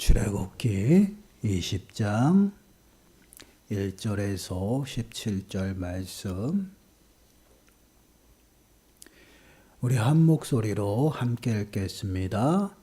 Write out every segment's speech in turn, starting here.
출애굽기 20장 1절에서 17절 말씀 우리 한 목소리로 함께 읽겠습니다.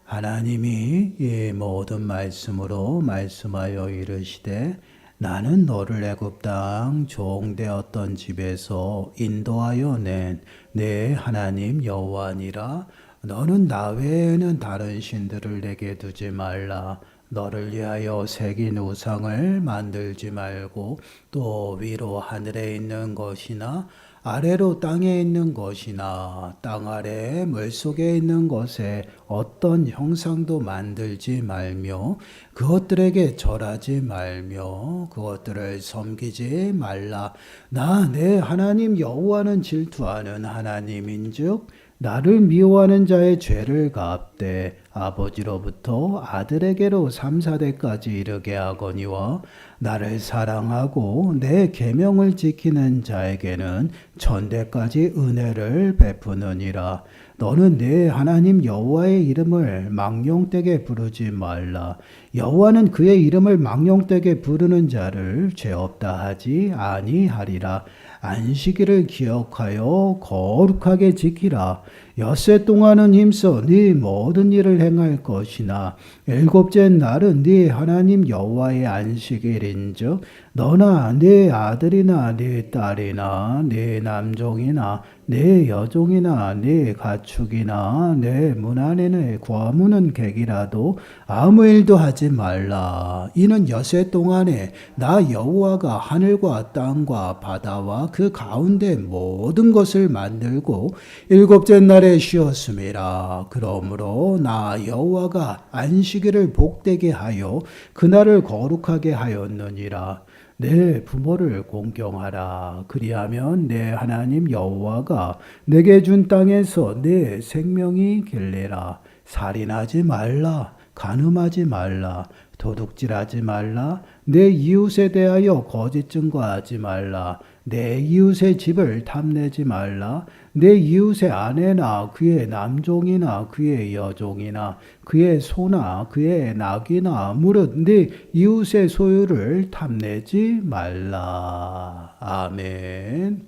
하나님이 이 모든 말씀으로 말씀하여 이르시되 나는 너를 애굽 땅 종되었던 집에서 인도하여 낸 내 하나님 여호와니라. 너는 나 외에는 다른 신들을 내게 두지 말라. 너를 위하여 새긴 우상을 만들지 말고 또 위로 하늘에 있는 것이나 아래로 땅에 있는 것이나 땅 아래 물속에 있는 것에 어떤 형상도 만들지 말며 그것들에게 절하지 말며 그것들을 섬기지 말라. 나 내 하나님 여호와는 질투하는 하나님인즉 나를 미워하는 자의 죄를 갚되 아버지로부터 아들에게로 3, 4대까지 이르게 하거니와 나를 사랑하고 내 계명을 지키는 자에게는 천대까지 은혜를 베푸느니라. 너는 내 하나님 여호와의 이름을 망령되게 부르지 말라. 여호와는 그의 이름을 망령되게 부르는 자를 죄 없다 하지 아니하리라. 안식일을 기억하여 거룩하게 지키라. 엿새 동안은 힘써 네 모든 일을 행할 것이나 일곱째 날은 네 하나님 여호와의 안식일인즉 너나 네 아들이나 네 딸이나 네 남종이나 네 여종이나 네 가축이나 네 문 안에는 거무는 객이라도 아무 일도 하지 말라. 이는 엿새 동안에 나 여호와가 하늘과 땅과 바다와 그 가운데 모든 것을 만들고 일곱째 날에 쉬었음이라. 그러므로 나 여호와가 안식일을 복되게 하여 그날을 거룩하게 하였느니라. 내 부모를 공경하라. 그리하면 내 하나님 여호와가 내게 준 땅에서 내 생명이 길리라. 살인하지 말라. 간음하지 말라. 도둑질하지 말라. 내 이웃에 대하여 거짓 증거하지 말라. 내 이웃의 집을 탐내지 말라. 내 이웃의 아내나 그의 남종이나 그의 여종이나 그의 소나 그의 낙이나 무릇 내 이웃의 소유를 탐내지 말라. 아멘.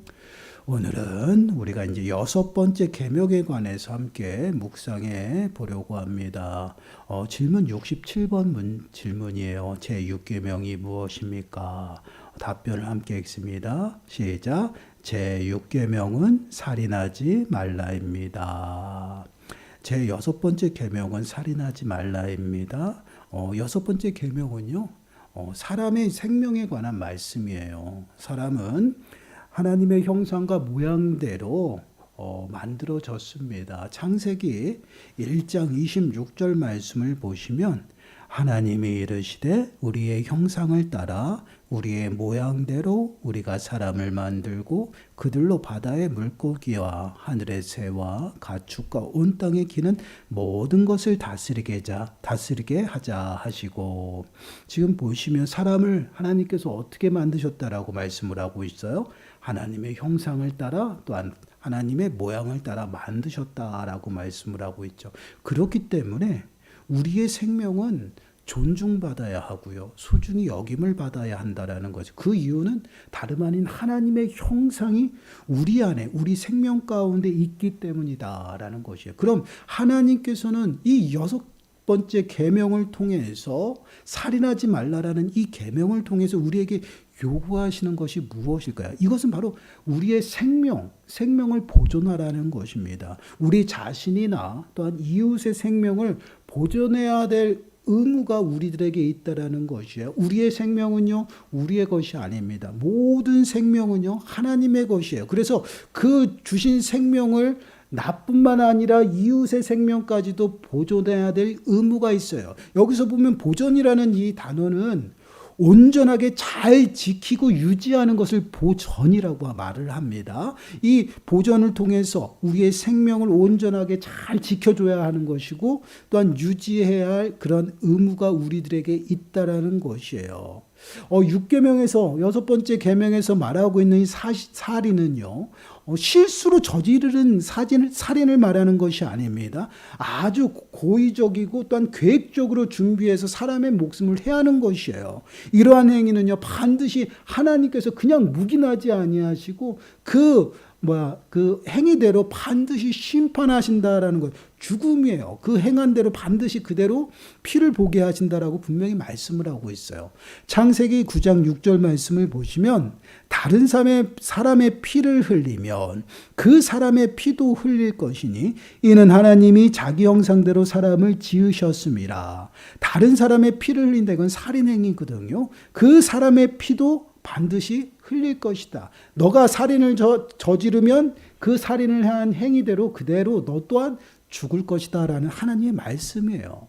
오늘은 우리가 이제 6번째 계명에 관해서 함께 묵상해 보려고 합니다. 질문 67번 질문이에요. 제6계명이 무엇입니까? 답변을 함께 읽습니다. 시작. 제6계명은 살인하지 말라입니다. 제6번째 계명은 살인하지 말라입니다. 6번째 계명은요. 사람의 생명에 관한 말씀이에요. 사람은 하나님의 형상과 모양대로 만들어졌습니다. 창세기 1장 26절 말씀을 보시면 하나님이 이르시되 우리의 형상을 따라 우리의 모양대로 우리가 사람을 만들고 그들로 바다의 물고기와 하늘의 새와 가축과 온 땅에 기는 모든 것을 다스리게 하자 하시고, 지금 보시면 사람을 하나님께서 어떻게 만드셨다라고 말씀을 하고 있어요. 하나님의 형상을 따라 또한 하나님의 모양을 따라 만드셨다라고 말씀을 하고 있죠. 그렇기 때문에 우리의 생명은 존중받아야 하고요. 소중히 여김을 받아야 한다라는 거죠. 그 이유는 다름 아닌 하나님의 형상이 우리 안에, 우리 생명 가운데 있기 때문이다라는 것이에요. 그럼 하나님께서는 이 6번째 계명을 통해서 살인하지 말라라는 이 계명을 통해서 우리에게 요구하시는 것이 무엇일까요? 이것은 바로 우리의 생명을 보존하라는 것입니다. 우리 자신이나 또한 이웃의 생명을 보존해야 될 의무가 우리들에게 있다라는 것이에요. 우리의 생명은요, 우리의 것이 아닙니다. 모든 생명은요, 하나님의 것이에요. 그래서 그 주신 생명을 나뿐만 아니라 이웃의 생명까지도 보존해야 될 의무가 있어요. 여기서 보면 보존이라는 이 단어는 온전하게 잘 지키고 유지하는 것을 보전이라고 말을 합니다. 이 보전을 통해서 우리의 생명을 온전하게 잘 지켜줘야 하는 것이고 또한 유지해야 할 그런 의무가 우리들에게 있다라는 것이에요. 6계명에서 여섯 번째 계명에서 말하고 있는 이 살인은요. 실수로 저지르는 살인을 말하는 것이 아닙니다. 아주 고의적이고 또한 계획적으로 준비해서 사람의 목숨을 해하는 것이에요. 이러한 행위는요, 반드시 하나님께서 그냥 묵인하지 아니하시고 그 행위대로 반드시 심판하신다라는 것. 죽음이에요. 그 행한 대로 반드시 그대로 피를 보게 하신다라고 분명히 말씀을 하고 있어요. 창세기 9장 6절 말씀을 보시면 다른 사람의 피를 흘리면 그 사람의 피도 흘릴 것이니 이는 하나님이 자기 형상대로 사람을 지으셨습니다. 다른 사람의 피를 흘린다. 이건 살인행위거든요. 그 사람의 피도 반드시 흘릴 것이다. 너가 살인을 저지르면 그 살인을 한 행위대로 그대로 너 또한 죽을 것이다 라는 하나님의 말씀이에요.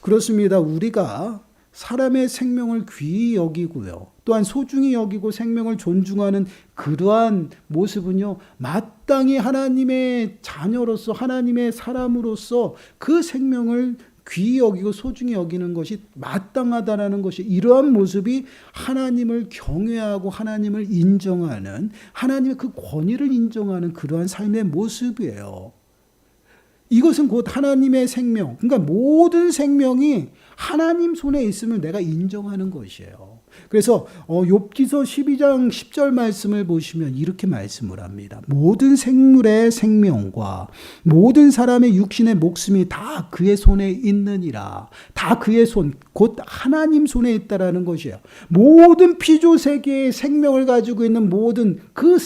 그렇습니다. 우리가 사람의 생명을 귀히 여기고요. 또한 소중히 여기고 생명을 존중하는 그러한 모습은요. 마땅히 하나님의 자녀로서 하나님의 사람으로서 그 생명을 귀히 여기고 소중히 여기는 것이 마땅하다라는 것이 이러한 모습이 하나님을 경외하고 하나님을 인정하는 하나님의 그 권위를 인정하는 그러한 삶의 모습이에요. 이것은 곧 하나님의 생명, 그러니까 모든 생명이 하나님 손에 있음을 내가 인정하는 것이에요. 그래서 욥기서 12장 10절 말씀을 보시면 이렇게 말씀을 합니다. 모든 생물의 생명과 모든 사람의 육신의 목숨이 다 그의 손에 있느니라. 다 그의 손, 곧 하나님 손에 있다라는 것이에요. 모든 피조 세계의 생명을 가지고 있는 모든 그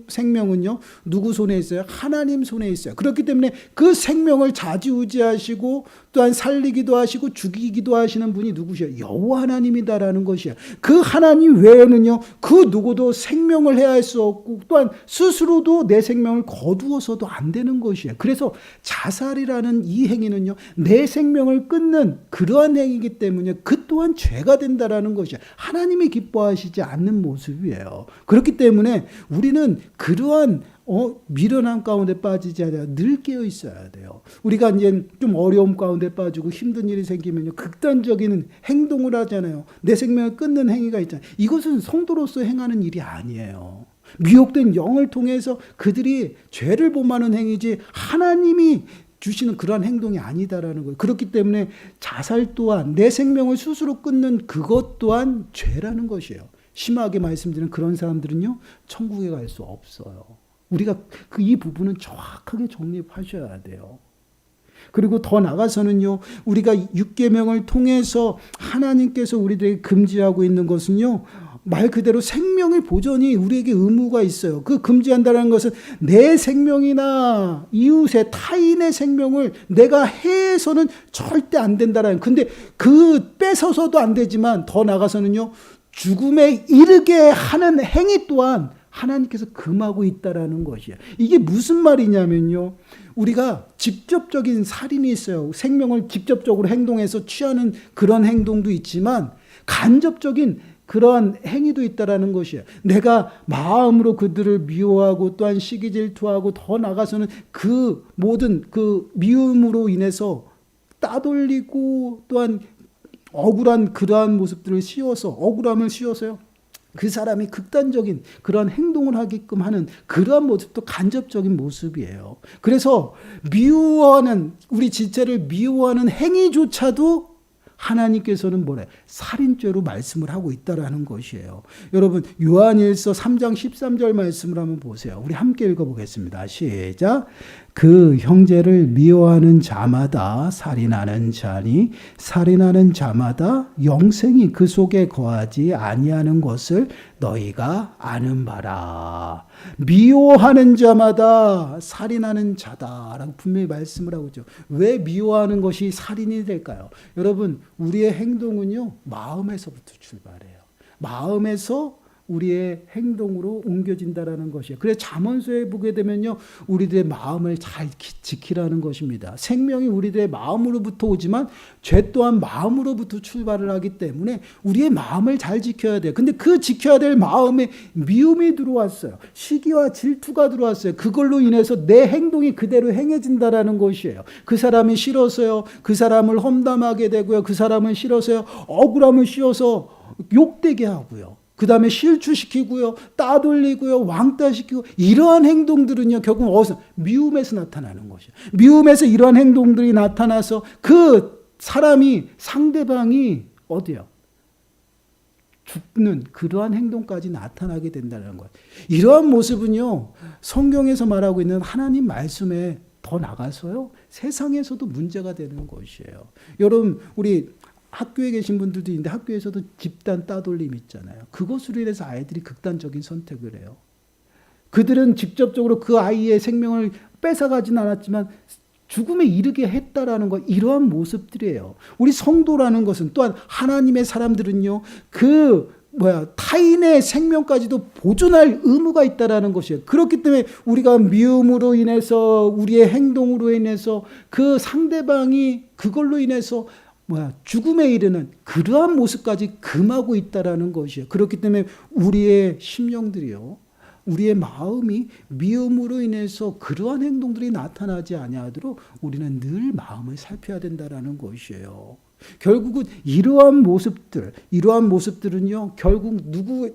생명은요. 누구 손에 있어요? 하나님 손에 있어요. 그렇기 때문에 그 생명을 좌지우지하시고 또한 살리기도 하시고 죽이기도 하시는 분이 누구시에요? 여호와 하나님이다라는 것이에요. 그 하나님 외에는요, 그 누구도 생명을 해할 수 없고 또한 스스로도 내 생명을 거두어서도 안 되는 것이에요. 그래서 자살이라는 이 행위는요, 내 생명을 끊는 그러한 행위이기 때문에 그 또한 죄가 된다라는 것이에요. 하나님이 기뻐하시지 않는 모습이에요. 그렇기 때문에 우리는 그러한 미련함 가운데 빠지지 않아요. 늘 깨어 있어야 돼요. 우리가 이제 좀 어려움 가운데 빠지고 힘든 일이 생기면요, 극단적인 행동을 하잖아요. 내 생명을 끊는 행위가 있잖아요. 이것은 성도로서 행하는 일이 아니에요. 미혹된 영을 통해서 그들이 죄를 범하는 행위지 하나님이 주시는 그러한 행동이 아니다라는 거예요. 그렇기 때문에 자살 또한 내 생명을 스스로 끊는 그것 또한 죄라는 것이에요. 심하게 말씀드리는 그런 사람들은요, 천국에 갈 수 없어요. 우리가 이 부분은 정확하게 정립하셔야 돼요. 그리고 더 나가서는요, 우리가 6계명을 통해서 하나님께서 우리들에게 금지하고 있는 것은요, 말 그대로 생명의 보존이 우리에게 의무가 있어요. 그 금지한다는 것은 내 생명이나 이웃의 타인의 생명을 내가 해서는 절대 안 된다라는. 근데 그 뺏어서도 안 되지만 더 나가서는요, 죽음에 이르게 하는 행위 또한 하나님께서 금하고 있다라는 것이에요. 이게 무슨 말이냐면요, 우리가 직접적인 살인이 있어요. 생명을 직접적으로 행동해서 취하는 그런 행동도 있지만 간접적인 그러한 행위도 있다라는 것이에요. 내가 마음으로 그들을 미워하고 또한 시기 질투하고 더 나가서는 그 모든 그 미움으로 인해서 따돌리고 또한 억울한 그러한 모습들을 씌워서 억울함을 씌워서요, 그 사람이 극단적인 그런 행동을 하게끔 하는 그러한 모습도 간접적인 모습이에요. 그래서 미워하는, 우리 지체를 미워하는 행위조차도 하나님께서는 뭐래? 살인죄로 말씀을 하고 있다라는 것이에요. 여러분, 요한일서 3장 13절 말씀을 한번 보세요. 우리 함께 읽어보겠습니다. 시작. 그 형제를 미워하는 자마다 살인하는 자니 살인하는 자마다 영생이 그 속에 거하지 아니하는 것을 너희가 아는 바라. 미워하는 자마다 살인하는 자다라고 분명히 말씀을 하고 있죠. 왜 미워하는 것이 살인이 될까요? 여러분, 우리의 행동은요, 마음에서부터 출발해요. 마음에서 우리의 행동으로 옮겨진다라는 것이에요. 그래서 잠언서에 보게 되면요, 우리들의 마음을 잘 지키라는 것입니다. 생명이 우리들의 마음으로부터 오지만 죄 또한 마음으로부터 출발을 하기 때문에 우리의 마음을 잘 지켜야 돼요. 근데 그 지켜야 될 마음에 미움이 들어왔어요. 시기와 질투가 들어왔어요. 그걸로 인해서 내 행동이 그대로 행해진다라는 것이에요. 그 사람이 싫어서요, 그 사람을 험담하게 되고요, 그 사람을 싫어서요, 억울함을 씌워서 욕되게 하고요. 그 다음에 실추시키고요. 따돌리고요. 왕따시키고 이러한 행동들은요. 결국 어디서? 미움에서 나타나는 것이에요. 미움에서 이러한 행동들이 나타나서 그 사람이 상대방이 어디요? 죽는 그러한 행동까지 나타나게 된다는 거예요. 이러한 모습은요. 성경에서 말하고 있는 하나님 말씀에 더 나가서요. 세상에서도 문제가 되는 것이에요. 여러분 우리 학교에 계신 분들도 있는데 학교에서도 집단 따돌림 있잖아요. 그것으로 인해서 아이들이 극단적인 선택을 해요. 그들은 직접적으로 그 아이의 생명을 뺏어가진 않았지만 죽음에 이르게 했다라는 것, 이러한 모습들이에요. 우리 성도라는 것은 또한 하나님의 사람들은요, 타인의 생명까지도 보존할 의무가 있다라는 것이에요. 그렇기 때문에 우리가 미움으로 인해서, 우리의 행동으로 인해서 그 상대방이 그걸로 인해서 죽음에 이르는 그러한 모습까지 금하고 있다라는 것이에요. 그렇기 때문에 우리의 심령들이요, 우리의 마음이 미움으로 인해서 그러한 행동들이 나타나지 아니하도록 우리는 늘 마음을 살펴야 된다라는 것이에요. 결국은 이러한 모습들은요, 결국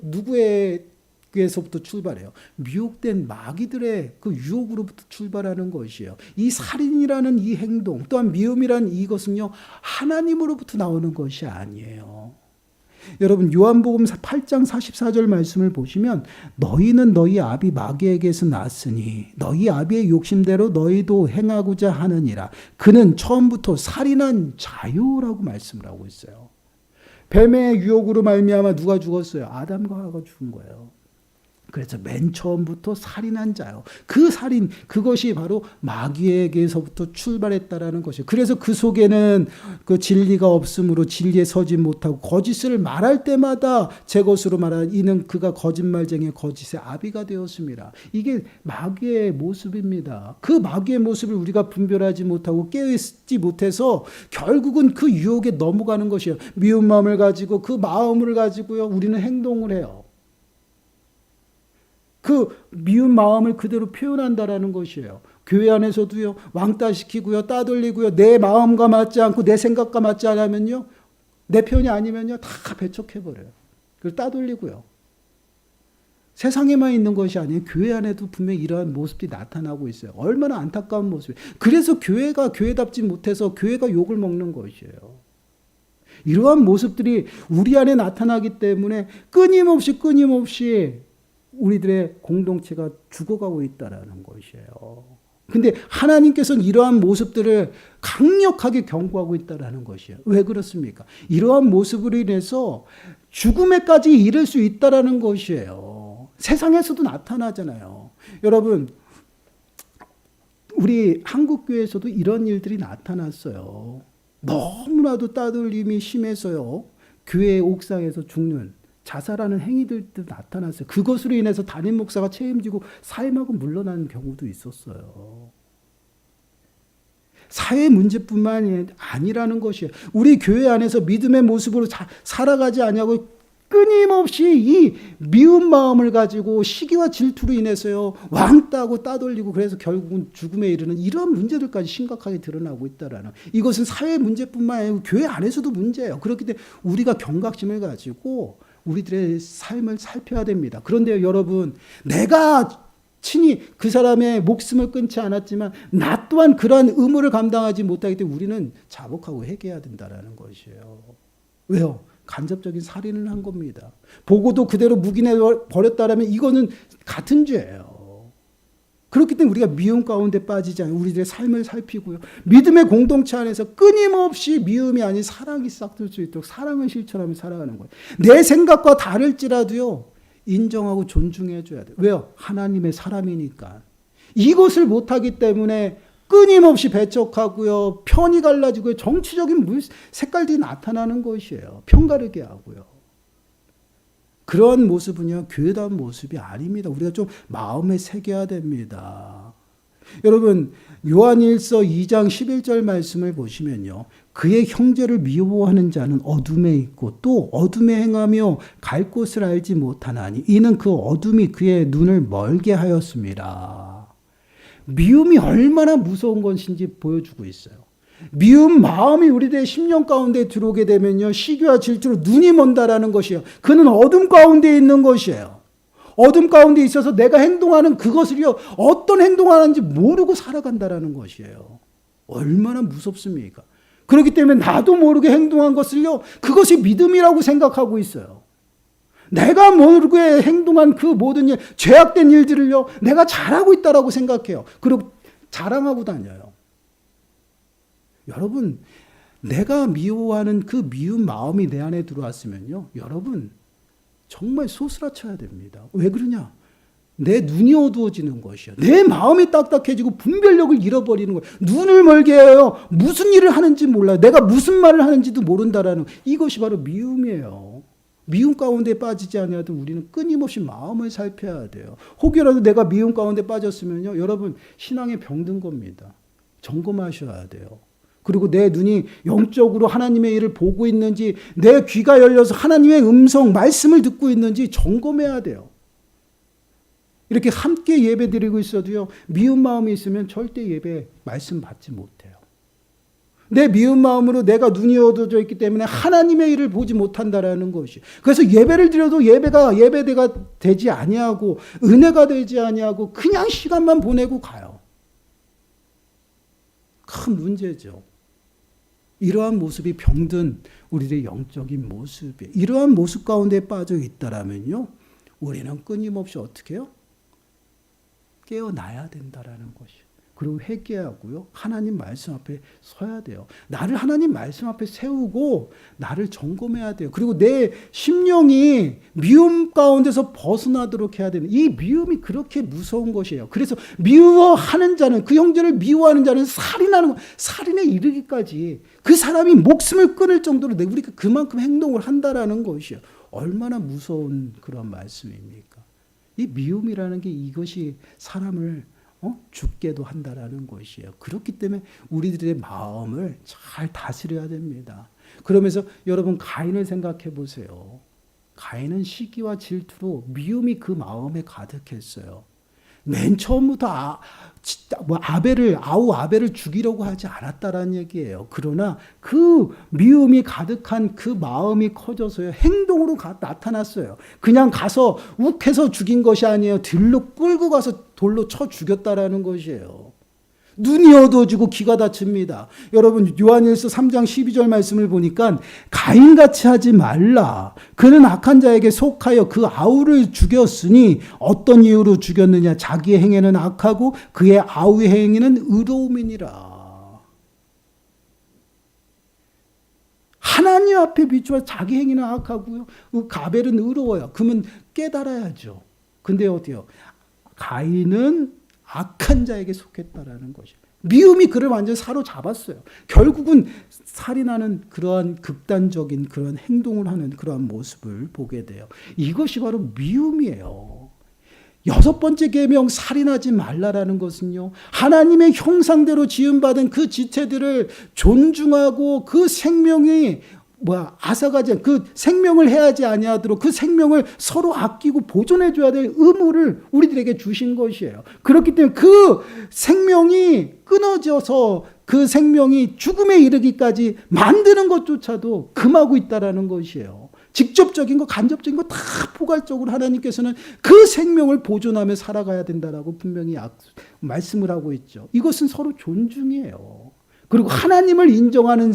누구에게서부터 출발해요? 미혹된 마귀들의 그 유혹으로부터 출발하는 것이에요. 이 살인이라는 이 행동, 또한 미움이라는 이것은요, 하나님으로부터 나오는 것이 아니에요. 여러분 요한복음 8장 44절 말씀을 보시면 너희는 너희 아비 마귀에게서 났으니 너희 아비의 욕심대로 너희도 행하고자 하느니라. 그는 처음부터 살인한 자요라고 말씀을 하고 있어요. 뱀의 유혹으로 말미암아 누가 죽었어요? 아담과 하와가 죽은 거예요. 그래서 맨 처음부터 살인한 자요. 그 살인, 그것이 바로 마귀에게서부터 출발했다라는 것이에요. 그래서 그 속에는 그 진리가 없으므로 진리에 서지 못하고 거짓을 말할 때마다 제 것으로 말하는 이는 그가 거짓말쟁이의 거짓의 아비가 되었습니다. 이게 마귀의 모습입니다. 그 마귀의 모습을 우리가 분별하지 못하고 깨닫지 못해서 결국은 그 유혹에 넘어가는 것이에요. 미운 마음을 가지고 그 마음을 가지고요, 우리는 행동을 해요. 그 미운 마음을 그대로 표현한다라는 것이에요. 교회 안에서도요, 왕따시키고요, 따돌리고요, 내 마음과 맞지 않고 내 생각과 맞지 않으면요, 내 편이 아니면요, 다 배척해버려요. 그걸 따돌리고요. 세상에만 있는 것이 아니에요. 교회 안에도 분명히 이러한 모습이 나타나고 있어요. 얼마나 안타까운 모습이에요. 그래서 교회가 교회답지 못해서 교회가 욕을 먹는 것이에요. 이러한 모습들이 우리 안에 나타나기 때문에 끊임없이 우리들의 공동체가 죽어가고 있다는 것이에요. 근데 하나님께서는 이러한 모습들을 강력하게 경고하고 있다는 것이에요. 왜 그렇습니까? 이러한 모습으로 인해서 죽음에까지 이를 수 있다는 것이에요. 세상에서도 나타나잖아요. 여러분, 우리 한국교회에서도 이런 일들이 나타났어요. 너무나도 따돌림이 심해서요, 교회 옥상에서 죽는, 자살하는 행위들도 나타났어요. 그것으로 인해서 담임 목사가 책임지고 사임하고 물러나는 경우도 있었어요. 사회 문제뿐만 아니라는 것이에요. 우리 교회 안에서 믿음의 모습으로 살아가지 않냐고 끊임없이 이 미운 마음을 가지고 시기와 질투로 인해서요, 왕따고 따돌리고, 그래서 결국은 죽음에 이르는 이러한 문제들까지 심각하게 드러나고 있다라는, 이것은 사회 문제뿐만 아니고 교회 안에서도 문제예요. 그렇기 때문에 우리가 경각심을 가지고 우리들의 삶을 살펴야 됩니다. 그런데 여러분, 내가 친히 그 사람의 목숨을 끊지 않았지만 나 또한 그러한 의무를 감당하지 못하기 때문에 우리는 자복하고 회개해야 된다는 것이에요. 왜요? 간접적인 살인을 한 겁니다. 보고도 그대로 묵인해 버렸다라면 이거는 같은 죄예요. 그렇기 때문에 우리가 미움 가운데 빠지지 않아요. 우리들의 삶을 살피고요, 믿음의 공동체 안에서 끊임없이 미움이 아닌 사랑이 싹들 수 있도록 사랑을 실천하며 살아가는 거예요. 내 생각과 다를지라도요, 인정하고 존중해 줘야 돼요. 왜요? 하나님의 사람이니까. 이것을 못하기 때문에 끊임없이 배척하고요, 편이 갈라지고요, 정치적인 색깔들이 나타나는 것이에요. 편가르게 하고요. 그런 모습은요, 교회다운 모습이 아닙니다. 우리가 좀 마음에 새겨야 됩니다. 여러분, 요한일서 2장 11절 말씀을 보시면요, 그의 형제를 미워하는 자는 어둠에 있고 또 어둠에 행하며 갈 곳을 알지 못하나니 이는 그 어둠이 그의 눈을 멀게 하였습니다. 미움이 얼마나 무서운 것인지 보여주고 있어요. 미운 마음이 우리들의 심령 가운데 들어오게 되면요, 시기와 질투로 눈이 먼다라는 것이에요. 그는 어둠 가운데 있는 것이에요. 어둠 가운데 있어서 내가 행동하는 그것을요, 어떤 행동하는지 모르고 살아간다라는 것이에요. 얼마나 무섭습니까? 그렇기 때문에 나도 모르게 행동한 것을요, 그것이 믿음이라고 생각하고 있어요. 내가 모르게 행동한 그 모든 일, 죄악된 일들을요, 내가 잘하고 있다라고 생각해요. 그리고 자랑하고 다녀요. 여러분, 내가 미워하는 그 미운 마음이 내 안에 들어왔으면요, 여러분 정말 소스라쳐야 됩니다. 왜 그러냐? 내 눈이 어두워지는 것이요. 내 마음이 딱딱해지고 분별력을 잃어버리는 거예요. 눈을 멀게 해요. 무슨 일을 하는지 몰라요. 내가 무슨 말을 하는지도 모른다라는, 이것이 바로 미움이에요. 미움 가운데 빠지지 않아도 우리는 끊임없이 마음을 살펴야 돼요. 혹여라도 내가 미움 가운데 빠졌으면요, 여러분 신앙에 병든 겁니다. 점검하셔야 돼요. 그리고 내 눈이 영적으로 하나님의 일을 보고 있는지, 내 귀가 열려서 하나님의 음성, 말씀을 듣고 있는지 점검해야 돼요. 이렇게 함께 예배 드리고 있어도요, 미운 마음이 있으면 절대 예배 말씀 받지 못해요. 내 미운 마음으로 내가 눈이 어두워져 있기 때문에 하나님의 일을 보지 못한다라는 것이. 그래서 예배를 드려도 예배가 되지 아니하고 은혜가 되지 아니하고 그냥 시간만 보내고 가요. 큰 문제죠. 이러한 모습이 병든 우리의 영적인 모습이에요. 이러한 모습 가운데 빠져 있다라면요, 우리는 끊임없이 어떻게 해요? 깨어나야 된다라는 것이에요. 그리고 회개하고요, 하나님 말씀 앞에 서야 돼요. 나를 하나님 말씀 앞에 세우고 나를 점검해야 돼요. 그리고 내 심령이 미움 가운데서 벗어나도록 해야 되는, 이 미움이 그렇게 무서운 것이에요. 그래서 미워하는 자는, 그 형제를 미워하는 자는 살인에 이르기까지 그 사람이 목숨을 끊을 정도로 우리가 그만큼 행동을 한다라는 것이에요. 얼마나 무서운 그런 말씀입니까? 이 미움이라는 게 이것이 사람을 죽게도 한다라는 것이에요. 그렇기 때문에 우리들의 마음을 잘 다스려야 됩니다. 그러면서 여러분 가인을 생각해 보세요. 가인은 시기와 질투로 미움이 그 마음에 가득했어요. 맨 처음부터 아벨을 죽이려고 하지 않았다라는 얘기예요. 그러나 그 미움이 가득한 그 마음이 커져서요, 행동으로 나타났어요. 그냥 가서 욱해서 죽인 것이 아니에요. 들로 끌고 가서 돌로 쳐 죽였다라는 것이에요. 눈이 어두워지고 귀가 닫힙니다. 여러분 요한일서 3장 12절 말씀을 보니까 가인같이 하지 말라. 그는 악한 자에게 속하여 그 아우를 죽였으니 어떤 이유로 죽였느냐. 자기의 행위는 악하고 그의 아우의 행위는 의로움이니라. 하나님 앞에 비추어 자기 행위는 악하고요, 가벨은 의로워요. 그러면 깨달아야죠. 근데 어때요? 가인은 악한 자에게 속했다라는 것이에요. 미움이 그를 완전히 사로잡았어요. 결국은 살인하는 그러한 극단적인 그런 행동을 하는 그러한 모습을 보게 돼요. 이것이 바로 미움이에요. 6번째 계명 살인하지 말라라는 것은요, 하나님의 형상대로 지음받은 그 지체들을 존중하고 그 생명이 앗아가지, 그 생명을 해하지 아니하도록 그 생명을 서로 아끼고 보존해줘야 될 의무를 우리들에게 주신 것이에요. 그렇기 때문에 그 생명이 끊어져서 그 생명이 죽음에 이르기까지 만드는 것조차도 금하고 있다라는 것이에요. 직접적인 거, 간접적인 거 다 포괄적으로 하나님께서는 그 생명을 보존하며 살아가야 된다라고 분명히 말씀을 하고 있죠. 이것은 서로 존중이에요. 그리고 하나님을 인정하는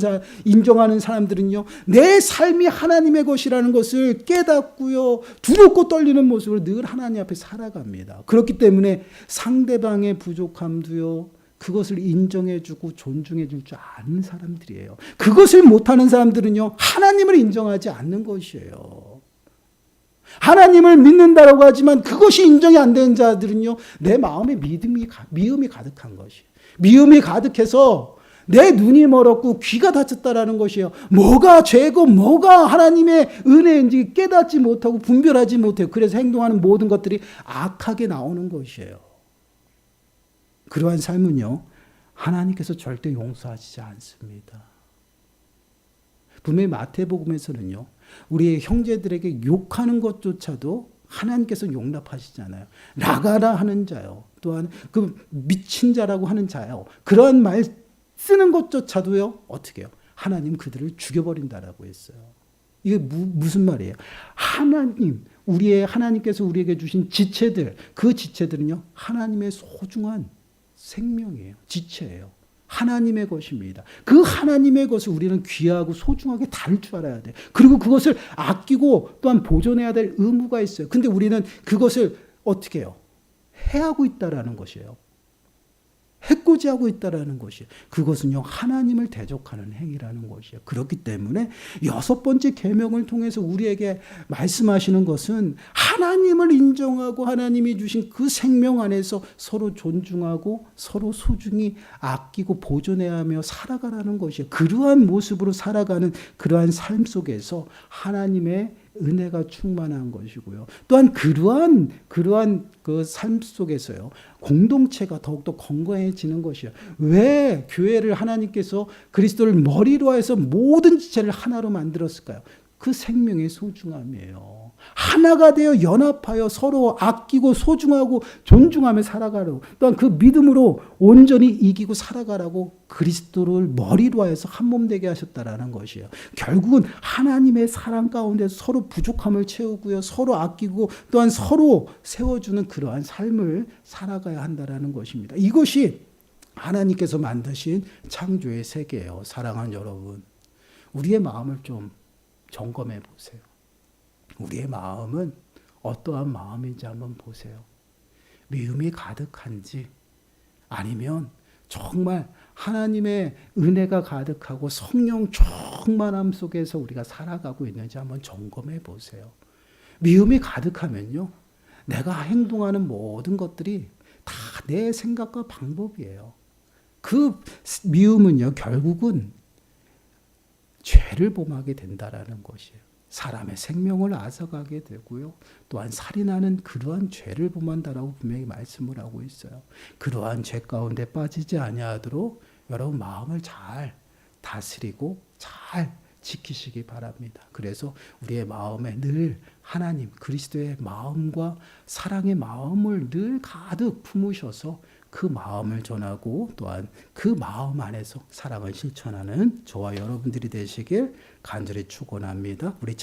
사람들은요, 내 삶이 하나님의 것이라는 것을 깨닫고요, 두렵고 떨리는 모습으로 늘 하나님 앞에 살아갑니다. 그렇기 때문에 상대방의 부족함도요, 그것을 인정해주고 존중해줄 줄 아는 사람들이에요. 그것을 못하는 사람들은요, 하나님을 인정하지 않는 것이에요. 하나님을 믿는다라고 하지만 그것이 인정이 안 되는 자들은요, 내 마음에 미움이 가득한 것이에요. 미움이 가득해서 내 눈이 멀었고 귀가 닫혔다라는 것이에요. 뭐가 죄고 뭐가 하나님의 은혜인지 깨닫지 못하고 분별하지 못해요. 그래서 행동하는 모든 것들이 악하게 나오는 것이에요. 그러한 삶은요, 하나님께서 절대 용서하시지 않습니다. 분명히 마태복음에서는요, 우리의 형제들에게 욕하는 것조차도 하나님께서 용납하시잖아요. 나가라 하는 자요, 또한 그 미친 자라고 하는 자요, 그러한 말 쓰는 것조차도요. 어떻게 해요? 하나님 그들을 죽여버린다라고 했어요. 이게 무슨 말이에요? 하나님께서 우리에게 주신 지체들, 그 지체들은요, 하나님의 소중한 생명이에요. 지체예요. 하나님의 것입니다. 그 하나님의 것을 우리는 귀하고 소중하게 다룰 줄 알아야 돼요. 그리고 그것을 아끼고 또한 보존해야 될 의무가 있어요. 근데 우리는 그것을 어떻게 해요? 해하고 있다라는 것이에요. 해코지하고 있다라는 것이에요. 그것은요, 하나님을 대적하는 행위라는 것이에요. 그렇기 때문에 6번째 계명을 통해서 우리에게 말씀하시는 것은 하나님을 인정하고 하나님이 주신 그 생명 안에서 서로 존중하고 서로 소중히 아끼고 보존해야 하며 살아가라는 것이에요. 그러한 모습으로 살아가는 그러한 삶 속에서 하나님의 은혜가 충만한 것이고요. 또한 그러한 그 삶 속에서요, 공동체가 더욱더 건강해지는 것이요. 왜 교회를 하나님께서 그리스도를 머리로 해서 모든 지체를 하나로 만들었을까요? 그 생명의 소중함이에요. 하나가 되어 연합하여 서로 아끼고 소중하고 존중하며 살아가라고, 또한 그 믿음으로 온전히 이기고 살아가라고 그리스도를 머리로 하여서 한 몸 되게 하셨다라는 것이에요. 결국은 하나님의 사랑 가운데 서로 부족함을 채우고요, 서로 아끼고 또한 서로 세워주는 그러한 삶을 살아가야 한다라는 것입니다. 이것이 하나님께서 만드신 창조의 세계예요. 사랑하는 여러분, 우리의 마음을 좀 점검해 보세요. 우리의 마음은 어떠한 마음인지 한번 보세요. 미움이 가득한지, 아니면 정말 하나님의 은혜가 가득하고 성령 충만함 속에서 우리가 살아가고 있는지 한번 점검해 보세요. 미움이 가득하면요, 내가 행동하는 모든 것들이 다 내 생각과 방법이에요. 그 미움은요, 결국은 죄를 범하게 된다라는 것이에요. 사람의 생명을 앗아가게 되고요, 또한 살인하는 그러한 죄를 범한다라고 분명히 말씀을 하고 있어요. 그러한 죄 가운데 빠지지 아니하도록 여러분 마음을 잘 다스리고 잘 지키시기 바랍니다. 그래서 우리의 마음에 늘 하나님 그리스도의 마음과 사랑의 마음을 늘 가득 품으셔서 그 마음을 전하고 또한 그 마음 안에서 사랑을 실천하는 저와 여러분들이 되시길 간절히 축원합니다. 우리